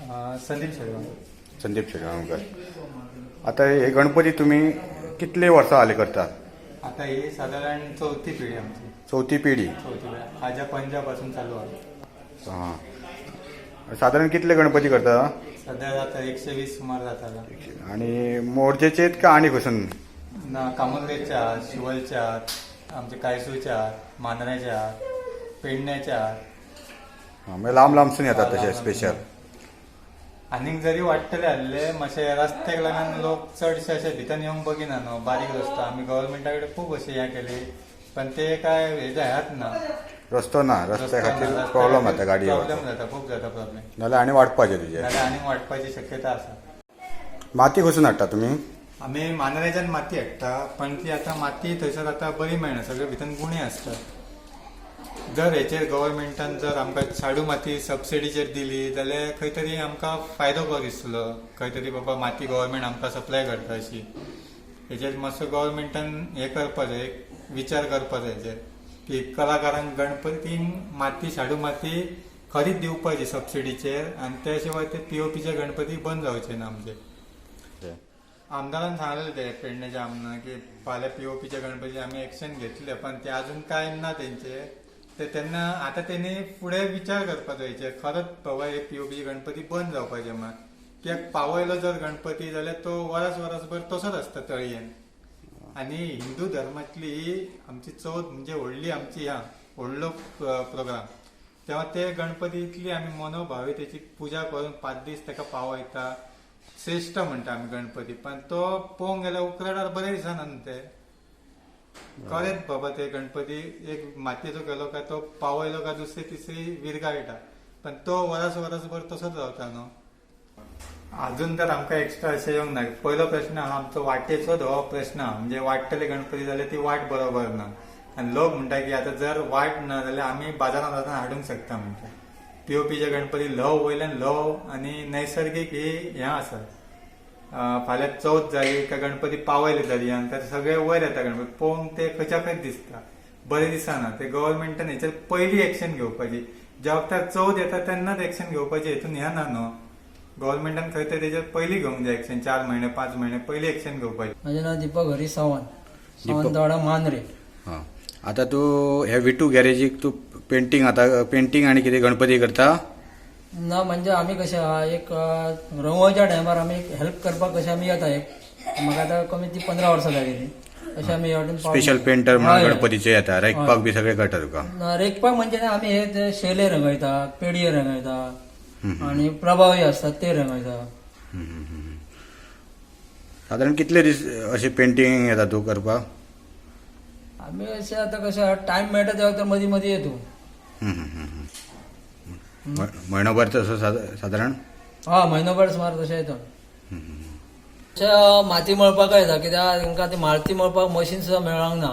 संदीप शेळगाव. संदीप शेळगावकर. आता हे गणपती तुम्ही कितले वर्सां जाले करता? आता ही साधारण चौथी पिढी आमची. चौथी पिढी. चौथी पिढी माझ्या पंजापासून चालू आहे. हां. साधारण कितले गणपती करता? सध्या आता 120 सुमार जाताला. आणि मोरजेचे आहेत का आणि खसून? ना कामोलगेच्या आहात, शिवलच्या आहात, आमचे कायसूच्या आहात, मांद्र्याच्या आहात, पेडण्याच्या आहात. म्हणजे लांब लांबसून येतात तसे स्पेशल. आनीक जरी वाटतले आसले मातशे रस्त्याक लागून लोक चडशे अशे भितर येवंक बगिना न्हू. बारीक रस्तो आमी गव्हर्मेंटा कडेन खूब अशें हें केली पण ते काय हेजे हात ना. रस्तो ना, रस्त्या खातीर प्रॉब्लेम जाता गाडी. प्रॉब्लेम जाता, खूब जाता प्रॉब्लेम. नाल्यार आनी वाटपाचें तुजें. नाल्यार आनीक वाटपाची शक्यता आसा. माती खसून हाडटा तुमी? आमी मांद्रेच्यान माती हाडटा पण ती आता माती थंयसर आता बरी मेळना. सगळे भितर गुणे आसतात. जर हेचेर गव्हर्मेंटान जर आमकां शाडू माती सबसिडीचेर दिली जाल्यार खंय तरी आमकां फायदो कसो दिसतलो. खंय तरी बाबा माती गव्हर्मेंट आमकां सप्लाय करता अशी. हेचेर मातसो गव्हर्मेंटान हें करपाचो, एक विचार करपाचो हेचेर की कलाकारांक गणपतींक माती शाडू माती खरीच दिवपाची सबसिडीचेर. आनी त्या शिवाय ते पीओपीचे गणपती बंद जावचे ना आमचे. आमदारान सांगलेले ते पेडण्याच्या आमदारान की फाल्यां पीओपीच्या गणपती आमी एक्शन घेतले पण ते अजून काय ना तेंचे. ते तेन्ना आता तेणी फुडें विचार करपाचो हेचेर. खरंच बाबा हे पीओपीचे गणपती बंद जावपाचे मात. कित्याक पावयलो जर गणपती जाल्यार तो वरसभर तसोच आसता तळयेन. आनी हिंदू धर्मातली ही आमची चवथ म्हणजे व्हडली आमची व्हडलो प्रोग्राम. तेव्हा ते गणपतींतली आमी मनोभावी तेची पुजा करून 5 दीस ताका पावयता. श्रेष्ठ म्हणटा आमी गणपती पण तो पळोवंक गेल्यार उकराडार बरे दिसना न्हू ते. खरेंच बाबा ते गणपती एक मातयेचो केलो काय तो पावयलो काय दुसरी तिसरी विरगाळटा पण तो वरसभर तसोच रावता न्हू. अजून तर आमकां एक्स्ट्रा अशें येवंक ना. पयलो प्रश्न आहा आमचो वाटेचो हो प्रश्न आहा. म्हणजे वाटतले गणपती जाल्यार ती वाट बरोबर ना. आनी लोक म्हणटा की आता जर वाट ना जाल्यार आमी बाजारांत वचून हाडूंक शकता म्हणटा. पीओपीचे गणपती ल्हव वयल्यान ल्हव आनी नैसर्गीक ही हें आसा. फाल्यां चवथ जाली काय गणपती पावयले जाली आनी ते सगळे वयर येता गणपती पळोवंक ते खंयच्या खंय दिसता. बरें दिसना. ते गव्हर्मेंटान हेचेर पयली एक्शन घेवपाची. ज्या वक्तार चवथ येता तेन्नाच एक्शन घेवपाची हेतून हें ना न्हू. गव्हर्मेंटान खंय तरी तेचेर पयली घेवंक जाय एक्शन. 4 महिने 5 महिने पयली एक्शन घेवपाची. माझे नाव दीपक हरी सावंत, सावंतवाडा मांद्रे. हां. आता तू हे विटू गॅरेजीक तू पेंटिंग आनी कितें गणपती करता? ना म्हणजे आमी कशें आहा एक रंगोवच्या टायमार आमी हेल्प करपाक कशें आमी येता. एक म्हाका आतां कमी ती 15 वर्सां जाली. अशें आमी वाटेन स्पेशल पेंटर म्हणून गणपतीचे येता. रेखपाक बी सगळे कळटा तुका? रेखपाक म्हणजे आमी हे शेले रंगयता, पेडये रंगयता आनी प्रभावी असतात ते रंगयता. साधारण कितले दीस अशें पेंटिंग येता तू करपाक? आमी अशें आतां कशें टायम मेळटा तेव्हा तर मदीं मदीं येतो. म्हयनोभर तसो साधारण? हा, म्हयनोभर सुमार तशें येता. अशें माती मळपाक येता कित्याक तांकां ती माती मळपाक मशीन सुद्दां मेळोंक ना.